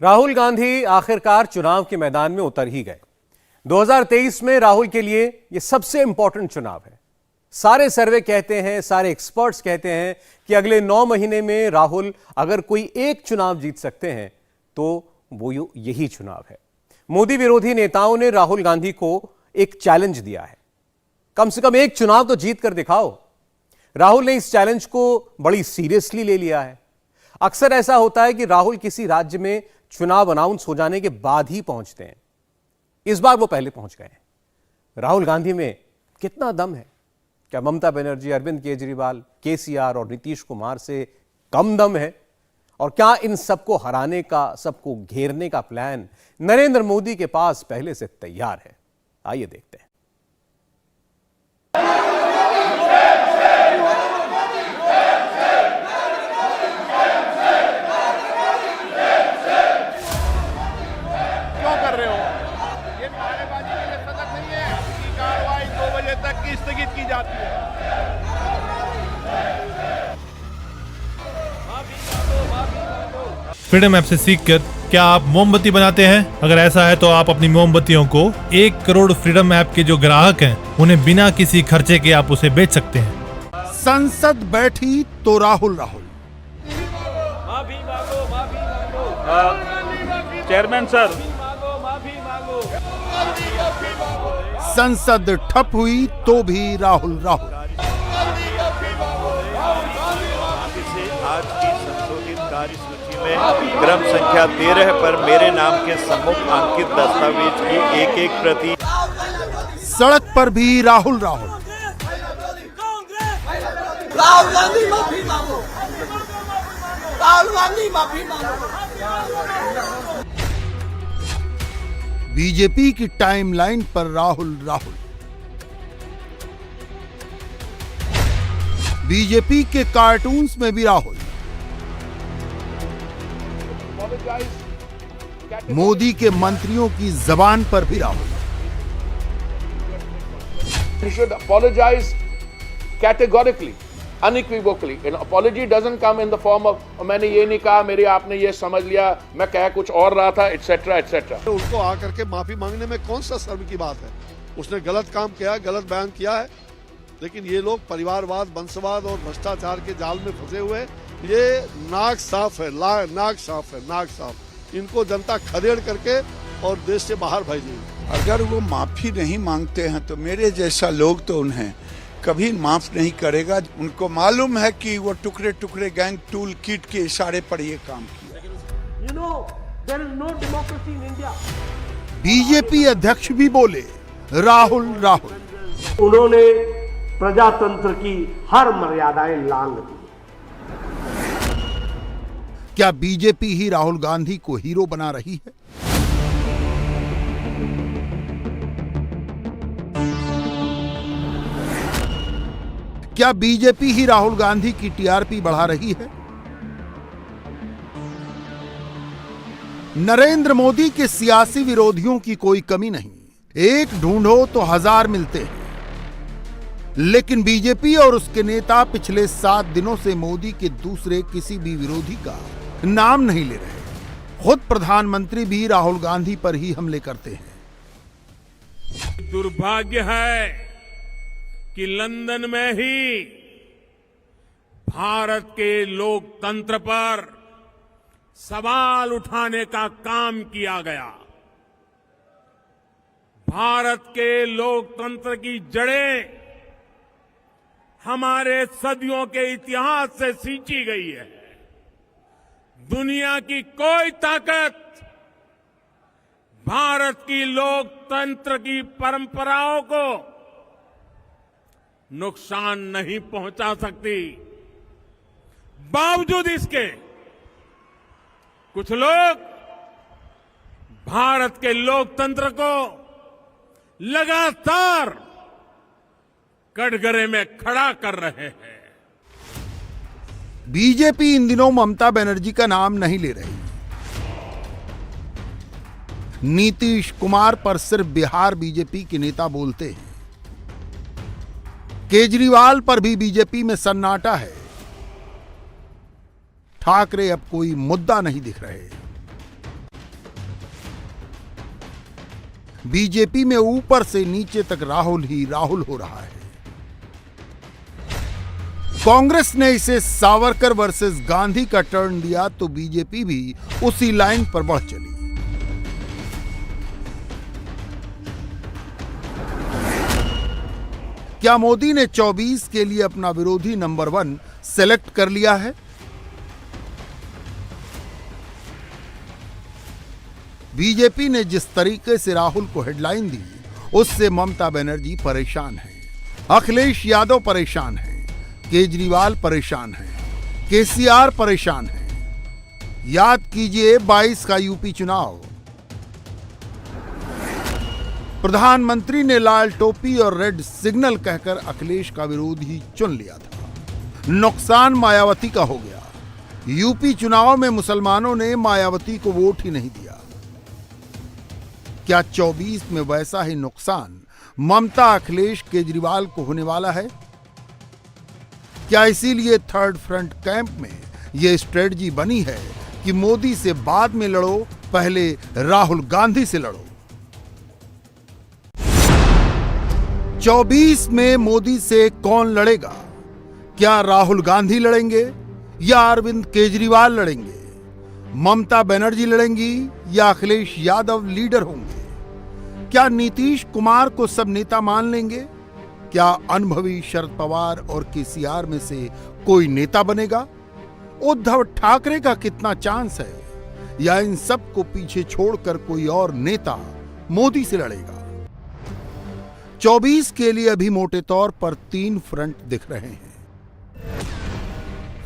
राहुल गांधी आखिरकार चुनाव के मैदान में उतर ही गए। 2023 में राहुल के लिए यह सबसे इंपॉर्टेंट चुनाव है। सारे सर्वे कहते हैं, सारे एक्सपर्ट्स कहते हैं कि अगले 9 महीने में राहुल अगर कोई एक चुनाव जीत सकते हैं तो वो यही चुनाव है। मोदी विरोधी नेताओं ने राहुल गांधी को एक चैलेंज दिया है, कम से कम एक चुनाव तो जीत कर दिखाओ। राहुल ने इस चैलेंज को बड़ी सीरियसली ले लिया है। अक्सर ऐसा होता है कि राहुल किसी राज्य में चुनाव अनाउंस हो जाने के बाद ही पहुंचते हैं। इस बार वो पहले पहुंच गए हैं। राहुल गांधी में कितना दम है? क्या ममता बनर्जी, अरविंद केजरीवाल, केसीआर और नीतीश कुमार से कम दम है? और क्या इन सबको हराने का, सबको घेरने का प्लान नरेंद्र मोदी के पास पहले से तैयार है? आइए देखते हैं। क्यों कर रहे हो? ये नारेबाजी के लिए सदक नहीं है कि कार्रवाई 2 बजे तक की स्थगित की जाती है। फ्रीडम ऐप से सीखकर क्या आप मोमबत्ती बनाते हैं? अगर ऐसा है तो आप अपनी मोमबत्तियों को 1 करोड़ फ्रीडम ऐप के जो ग्राहक हैं उन्हें बिना किसी खर्चे के आप उसे बेच सकते हैं। संसद बैठी तो राहुल माफी मांगो। चेयरमैन सर, संसद ठप हुई तो भी राहुल आज की संशोधित कार्यसूची में क्रम संख्या 13 पर मेरे नाम के सम्मुख अंकित दस्तावेज की एक प्रति। सड़क पर भी राहुल राहुल गांधी माफी मांगो। राहुल गांधी माफी मांगो। बीजेपी की टाइमलाइन पर राहुल बीजेपी के कार्टून्स में भी राहुल, मोदी के मंत्रियों की जबान पर भी Rahul. You should apologize categorically, unequivocally. An apology doesn't come in the form of मैंने ये नहीं कहा, मेरी आपने ये समझ लिया, मैं कह कुछ और रहा था, etc. etc. उनको आकर के माफी मांगने में कौन सा शर्म की बात है? उसने गलत काम किया, गलत बयान किया है, लेकिन ये लोग परिवारवाद, वंशवाद और भ्रष्टाचार के जाल में फंसे हुए। ये नाक साफ है, नाक साफ। इनको जनता खदेड़ करके और देश से बाहर भेजेगी। अगर वो माफी नहीं मांगते हैं तो मेरे जैसा लोग तो उन्हें कभी माफ नहीं करेगा। उनको मालूम है कि वो टुकड़े टुकड़े गैंग टूल किट के इशारे पर ये काम किया। बीजेपी अध्यक्ष भी बोले राहुल। उन्होंने प्रजातंत्र की हर मर्यादाएं लांघ दी। क्या बीजेपी ही राहुल गांधी को हीरो बना रही है? क्या बीजेपी ही राहुल गांधी की टीआरपी बढ़ा रही है? नरेंद्र मोदी के सियासी विरोधियों की कोई कमी नहीं। एक ढूंढो तो 1000 मिलते हैं। लेकिन बीजेपी और उसके नेता पिछले 7 दिनों से मोदी के दूसरे किसी भी विरोधी का नाम नहीं ले रहे। खुद प्रधानमंत्री भी राहुल गांधी पर ही हमले करते हैं। दुर्भाग्य है कि लंदन में ही भारत के लोकतंत्र पर सवाल उठाने का काम किया गया। भारत के लोकतंत्र की जड़ें हमारे सदियों के इतिहास से सींची गई है। दुनिया की कोई ताकत भारत की लोकतंत्र की परंपराओं को नुकसान नहीं पहुंचा सकती। बावजूद इसके कुछ लोग भारत के लोकतंत्र को लगातार कटघरे में खड़ा कर रहे हैं। बीजेपी इन दिनों ममता बनर्जी का नाम नहीं ले रही। नीतीश कुमार पर सिर्फ बिहार बीजेपी के नेता बोलते हैं। केजरीवाल पर भी बीजेपी में सन्नाटा है। ठाकरे अब कोई मुद्दा नहीं दिख रहे। बीजेपी में ऊपर से नीचे तक राहुल ही राहुल हो रहा है। कांग्रेस ने इसे सावरकर वर्सेस गांधी का टर्न दिया तो बीजेपी भी उसी लाइन पर बढ़ चली। क्या मोदी ने 24 के लिए अपना विरोधी नंबर 1 सेलेक्ट कर लिया है? बीजेपी ने जिस तरीके से राहुल को हेडलाइन दी उससे ममता बनर्जी परेशान है, अखिलेश यादव परेशान है, केजरीवाल परेशान है, केसीआर परेशान है। याद कीजिए 22 का यूपी चुनाव, प्रधानमंत्री ने लाल टोपी और रेड सिग्नल कहकर अखिलेश का विरोधी चुन लिया था। नुकसान मायावती का हो गया। यूपी चुनाव में मुसलमानों ने मायावती को वोट ही नहीं दिया। क्या 24 में वैसा ही नुकसान ममता अखिलेश केजरीवाल को होने वाला है? क्या इसीलिए थर्ड फ्रंट कैंप में यह स्ट्रेटजी बनी है कि मोदी से बाद में लड़ो, पहले राहुल गांधी से लड़ो? 24 में मोदी से कौन लड़ेगा? क्या राहुल गांधी लड़ेंगे या अरविंद केजरीवाल लड़ेंगे? ममता बनर्जी लड़ेंगी या अखिलेश यादव लीडर होंगे? क्या नीतीश कुमार को सब नेता मान लेंगे? क्या अनुभवी शरद पवार और केसीआर में से कोई नेता बनेगा? उद्धव ठाकरे का कितना चांस है? या इन सब को पीछे छोड़कर कोई और नेता मोदी से लड़ेगा? 24 के लिए अभी मोटे तौर पर 3 फ्रंट दिख रहे हैं।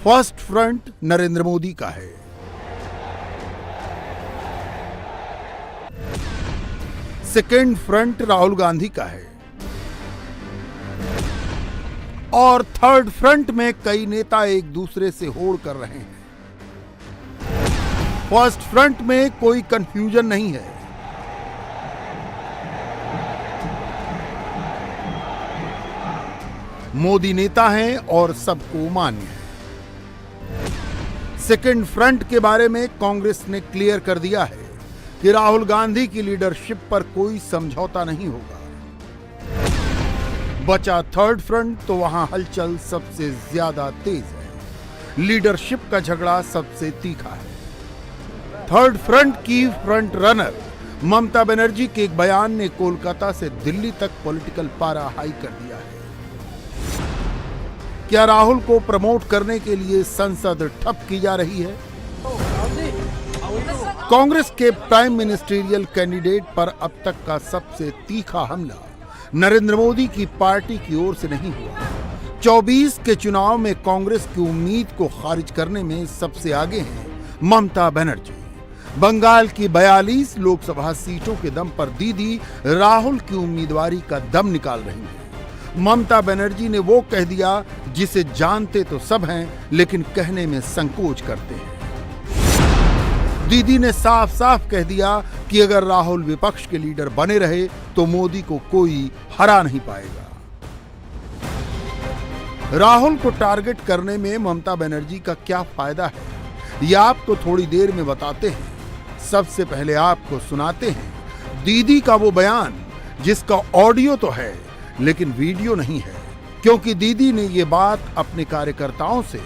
फर्स्ट फ्रंट नरेंद्र मोदी का है, सेकेंड फ्रंट राहुल गांधी का है और थर्ड फ्रंट में कई नेता एक दूसरे से होड़ कर रहे हैं। फर्स्ट फ्रंट में कोई कंफ्यूजन नहीं है। मोदी नेता हैं और सबको मान्य है। सेकेंड फ्रंट के बारे में कांग्रेस ने क्लियर कर दिया है कि राहुल गांधी की लीडरशिप पर कोई समझौता नहीं होगा। बचा थर्ड फ्रंट तो वहां हलचल सबसे ज्यादा तेज है, लीडरशिप का झगड़ा सबसे तीखा है। थर्ड फ्रंट की फ्रंट रनर ममता बनर्जी के एक बयान ने कोलकाता से दिल्ली तक पॉलिटिकल पारा हाई कर दिया है। क्या राहुल को प्रमोट करने के लिए संसद ठप की जा रही है? कांग्रेस के प्राइम मिनिस्टेरियल कैंडिडेट पर अब तक का सबसे तीखा हमला नरेंद्र मोदी की पार्टी की ओर से नहीं हुआ। 24 के चुनाव में कांग्रेस की उम्मीद को खारिज करने में सबसे आगे हैं ममता बनर्जी। बंगाल की 42 लोकसभा सीटों के दम पर दीदी राहुल की उम्मीदवारी का दम निकाल रही हैं। ममता बनर्जी ने वो कह दिया जिसे जानते तो सब हैं लेकिन कहने में संकोच करते हैं। दीदी ने साफ साफ कह दिया कि अगर राहुल विपक्ष के लीडर बने रहे तो मोदी को कोई हरा नहीं पाएगा। राहुल को टारगेट करने में ममता बनर्जी का क्या फायदा है, यह आपको थोड़ी देर में बताते हैं। सबसे पहले आपको सुनाते हैं दीदी का वो बयान जिसका ऑडियो तो है लेकिन वीडियो नहीं है, क्योंकि दीदी ने ये बात अपने कार्यकर्ताओं से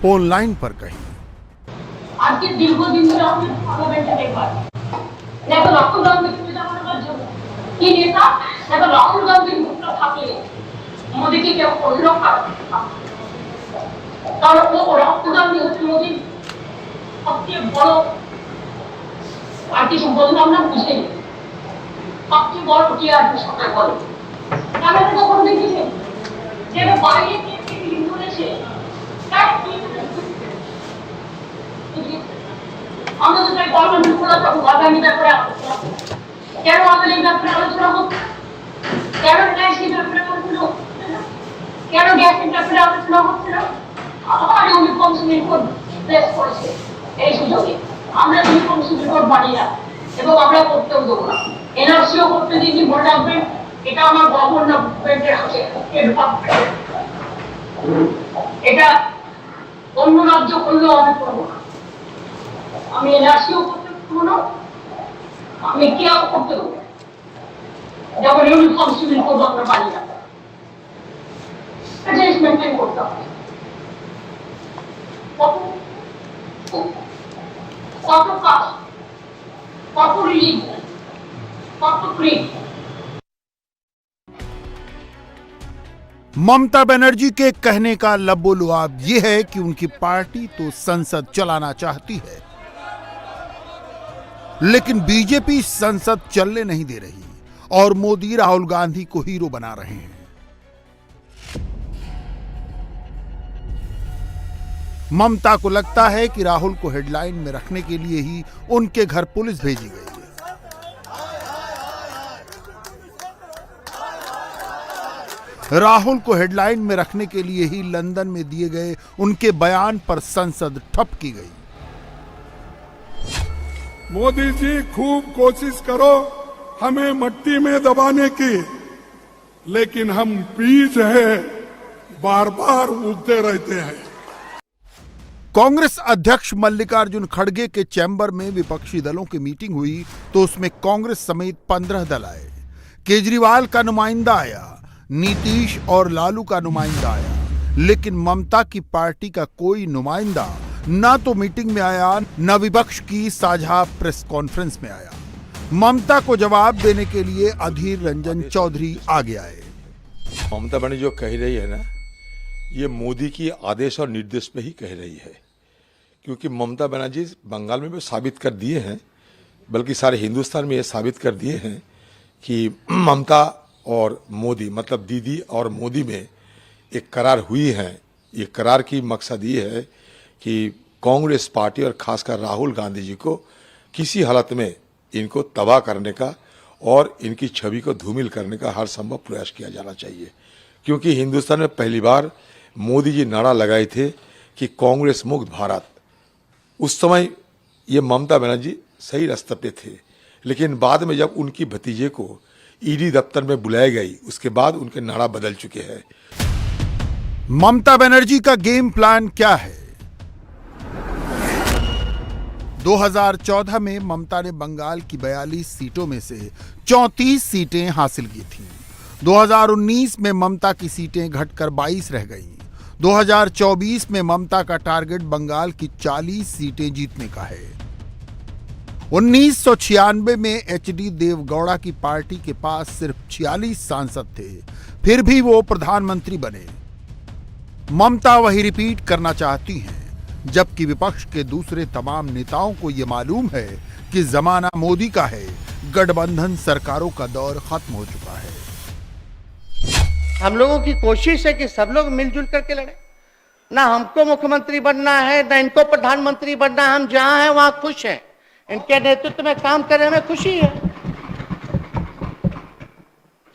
फोन लाइन पर कही। आज के दीर्घदिन ধরে আমাদের পার্লামেন্টে দেখবার দেখো রাহুল গান্ধী সুবিধা করার জন্য কি নেতা দেখো রাহুল গান্ধীর মুখটা থাকলে মোদিকে কেউ অন্য কারণ ও রাহুল গান্ধী হচ্ছে মোদির সবচেয়ে বড় পার্টি সম্পর্কে আমরা বুঝে নিই। সবচেয়ে বড় কি আর সরকার বলে আমরা তো কখন দেখেছি যে বাইরে থেকে ইন্ডোনেশিয়া আমরা তো তাই পার্লামেন্ট খোলা থাকবো আগামী ব্যাপারে কেন আমাদের এই ব্যাপারে আলোচনা হচ্ছে, কেন গ্যাসের ব্যাপারে আলোচনা হচ্ছে না, কেন গ্যাসের ব্যাপারে আলোচনা হচ্ছে না? আবার ইউনিফর্ম রিপোর্ট প্রেস করেছে এই সুযোগে আমরা ইউনিফর্ম রিপোর্ট বাড়ি না এবং আমরা করতেও দেবো না। এনআরসিও করতে দিয়েছি, মনে রাখবেন এটা আমার গভর্নমেন্টের হাতে, এটা অন্য রাজ্য করলেও আমি করবো না। আমি এনআরসিও করতে দেবো না, আমি কেউ করতে দেবো। যখন ইউনিফর্ম সিভিল কোড আমরা পাই না, এটা মেনটেন করতে হবে। কত কাজ, কত রিলিজ, কত ক্রিম। ममता बनर्जी के कहने का लबोलुआब ये है कि उनकी पार्टी तो संसद चलाना चाहती है, लेकिन बीजेपी संसद चलने नहीं दे रही और मोदी राहुल गांधी को हीरो बना रहे हैं। ममता को लगता है कि राहुल को हेडलाइन में रखने के लिए ही उनके घर पुलिस भेजी गई है। राहुल को हेडलाइन में रखने के लिए ही लंदन में दिए गए उनके बयान पर संसद ठप की गई। मोदी जी खूब कोशिश करो हमें मट्टी में दबाने की, लेकिन हम बीज है बार बार उगते रहते हैं। कांग्रेस अध्यक्ष मल्लिकार्जुन खड़गे के चैम्बर में विपक्षी दलों की मीटिंग हुई तो उसमें कांग्रेस समेत 15 दल आए। केजरीवाल का नुमाइंदा आया, नीतीश और लालू का नुमाइंदा आया, लेकिन ममता की पार्टी का कोई नुमाइंदा ना तो मीटिंग में आया, न विपक्ष की साझा प्रेस कॉन्फ्रेंस में आया। ममता को जवाब देने के लिए अधीर रंजन चौधरी आगे आए। ममता बनर्जी जो कह रही है ना, ये मोदी की आदेश और निर्देश पे ही कह रही है, क्योंकि ममता बनर्जी बंगाल में भी साबित कर दिए हैं, बल्कि सारे हिंदुस्तान में ये साबित कर दिए हैं कि ममता और मोदी मतलब दीदी और मोदी में एक करार हुई है। ये करार की मकसद ये है कि कांग्रेस पार्टी और खासकर राहुल गांधी जी को किसी हालत में इनको तबाह करने का और इनकी छवि को धूमिल करने का हर संभव प्रयास किया जाना चाहिए, क्योंकि हिंदुस्तान में पहली बार मोदी जी नारा लगाए थे कि कांग्रेस मुक्त भारत। उस समय ये ममता बनर्जी सही रास्ते पे थे, लेकिन बाद में जब उनकी भतीजे को ईडी दफ्तर में बुलाई गई, उसके बाद उनके नारा बदल चुके हैं। ममता बनर्जी का गेम प्लान क्या है? 2014 में ममता ने बंगाल की 42 सीटों में से 34 सीटें हासिल की थीं। 2019 में ममता की सीटें घटकर 22 रह गईं। 2024 में ममता का टारगेट बंगाल की 40 सीटें जीतने का है। 1996 में एचडी देवगौड़ा की पार्टी के पास सिर्फ 46 सांसद थे, फिर भी वो प्रधानमंत्री बने। ममता वही रिपीट करना चाहती हैं, जबकि विपक्ष के दूसरे तमाम नेताओं को ये मालूम है कि जमाना मोदी का है, गठबंधन सरकारों का दौर खत्म हो चुका है। हम लोगों की कोशिश है कि सब लोग मिलजुल करके लड़े। ना हमको मुख्यमंत्री बनना है, ना इनको प्रधानमंत्री बनना है। हम जहां हैं वहां खुश हैं, इनके नेतृत्व में काम करने में खुशी है।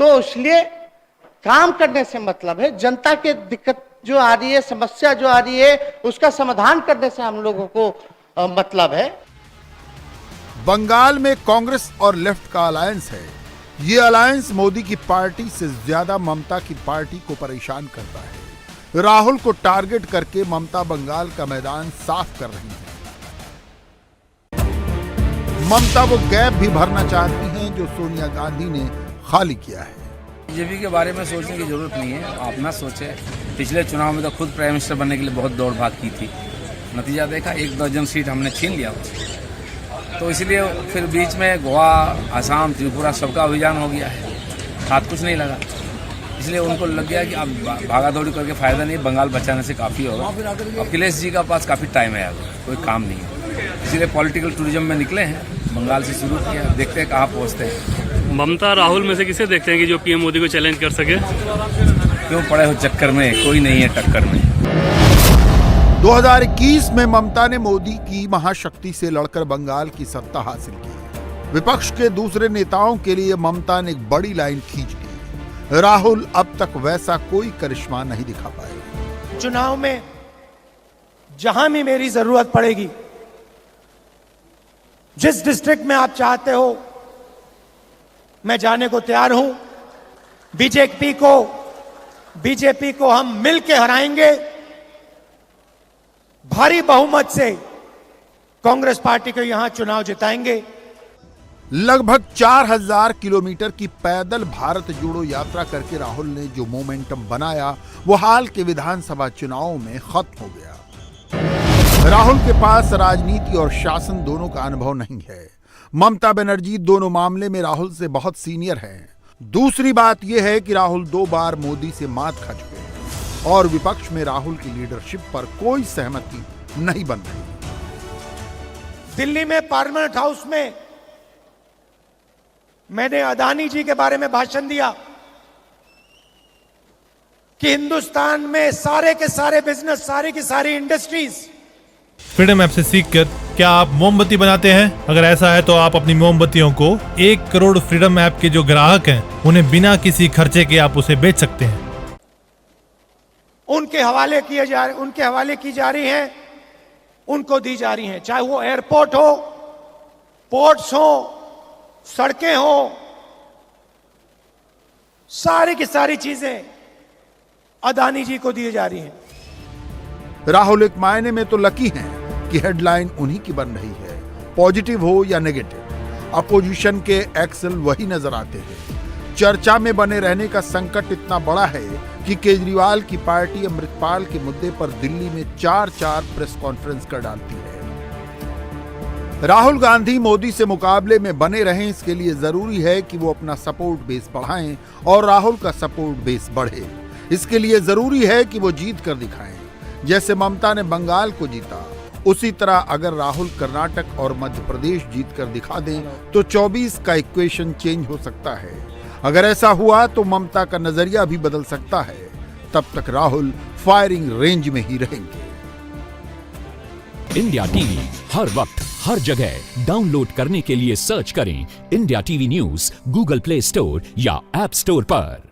तो इसलिए काम करने से मतलब है जनता के दिक्कत जो आ रही है, समस्या जो आ रही है, उसका समाधान करने से हम लोगों को मतलब है। बंगाल में कांग्रेस और लेफ्ट का अलायंस है। ये अलायंस मोदी की पार्टी से ज्यादा ममता की पार्टी को परेशान करता है। राहुल को टारगेट करके ममता बंगाल का मैदान साफ कर रही है। ममता वो गैप भी भरना चाहती हैं जो सोनिया गांधी ने खाली किया है। बीजेपी के बारे में सोचने की जरूरत नहीं है, आप ना सोचे। पिछले चुनाव में तो खुद प्राइम मिनिस्टर बनने के लिए बहुत दौड़ भाग की थी, नतीजा देखा 1 दर्जन सीट हमने छीन लिया उससे। तो इसलिए फिर बीच में गोवा, आसाम, त्रिपुरा सबका अभियान हो गया है, हाथ कुछ नहीं लगा। इसलिए उनको लग गया कि अब भागा दौड़ी करके फायदा नहीं, बंगाल बचाने से काफ़ी होगा। अखिलेश जी का पास काफ़ी टाइम है, अभी कोई काम नहीं है, इसलिए पॉलिटिकल टूरिज्म में निकले हैं। बंगाल से शुरू किया, देखते हैं कहाँ पहुँचते हैं। ममता राहुल में से किसे देखते हैं कि जो पीएम मोदी को चैलेंज कर सके? क्यों पड़े हो चक्कर में, कोई नहीं है टक्कर में। 2021 में ममता ने मोदी की महाशक्ति से लड़कर बंगाल की सत्ता हासिल की। विपक्ष के दूसरे नेताओं के लिए ममता ने एक बड़ी लाइन खींच ली। राहुल अब तक वैसा कोई करिश्मा नहीं दिखा पाए। चुनाव में जहां भी मेरी जरूरत पड़ेगी, जिस डिस्ट्रिक्ट में आप चाहते हो, मैं जाने को तैयार हूं। बीजेपी को हम मिलकर हराएंगे। भारी बहुमत से कांग्रेस पार्टी को यहां चुनाव जिताएंगे। लगभग 4000 किलोमीटर की पैदल भारत जोड़ो यात्रा करके राहुल ने जो मोमेंटम बनाया वो हाल के विधानसभा चुनावों में खत्म हो गया। राहुल के पास राजनीति और शासन दोनों का अनुभव नहीं है। ममता बनर्जी दोनों मामले में राहुल से बहुत सीनियर हैं। दूसरी बात यह है कि राहुल 2 बार मोदी से मात खा चुके हैं और विपक्ष में राहुल की लीडरशिप पर कोई सहमति नहीं बन रही। दिल्ली में पार्लियामेंट हाउस में मैंने अदानी जी के बारे में भाषण दिया कि हिंदुस्तान में सारे के सारे बिजनेस, सारी की सारी इंडस्ट्रीज फ्रीडम ऐप से सीखकर क्या आप मोमबत्ती बनाते हैं? अगर ऐसा है तो आप अपनी मोमबत्तियों को 1 करोड़ फ्रीडम ऐप के जो ग्राहक हैं उन्हें बिना किसी खर्चे के आप उसे बेच सकते हैं। उनके हवाले की जा रही हैं, उनको दी जा रही हैं, चाहे वो एयरपोर्ट हो, पोर्ट्स हो, सड़कें हो, सारी की सारी चीजें अदानी जी को दी जा रही हैं। राहुल एक मायने में तो लकी हैं कि हेडलाइन उन्हीं की बन रही है, पॉजिटिव हो या नेगेटिव। अपोजिशन के एक्सेल वही नजर आते हैं। चर्चा में बने रहने का संकट इतना बड़ा है कि केजरीवाल की पार्टी अमृतपाल के मुद्दे पर दिल्ली में 4 प्रेस कॉन्फ्रेंस कर डालती है। राहुल गांधी मोदी से मुकाबले में बने रहें, इसके लिए जरूरी है कि वो अपना सपोर्ट बेस बढ़ाएं और राहुल का सपोर्ट बेस बढ़े। इसके लिए जरूरी है कि वो जीत कर दिखाएं। जैसे ममता ने बंगाल को जीता, उसी तरह अगर राहुल कर्नाटक और मध्य प्रदेश जीत कर दिखा दें तो 24 का इक्वेशन चेंज हो सकता है। अगर ऐसा हुआ तो ममता का नजरिया भी बदल सकता है। तब तक राहुल फायरिंग रेंज में ही रहेंगे। इंडिया टीवी हर वक्त हर जगह डाउनलोड करने के लिए सर्च करें India TV news Google play store या ऐप स्टोर पर।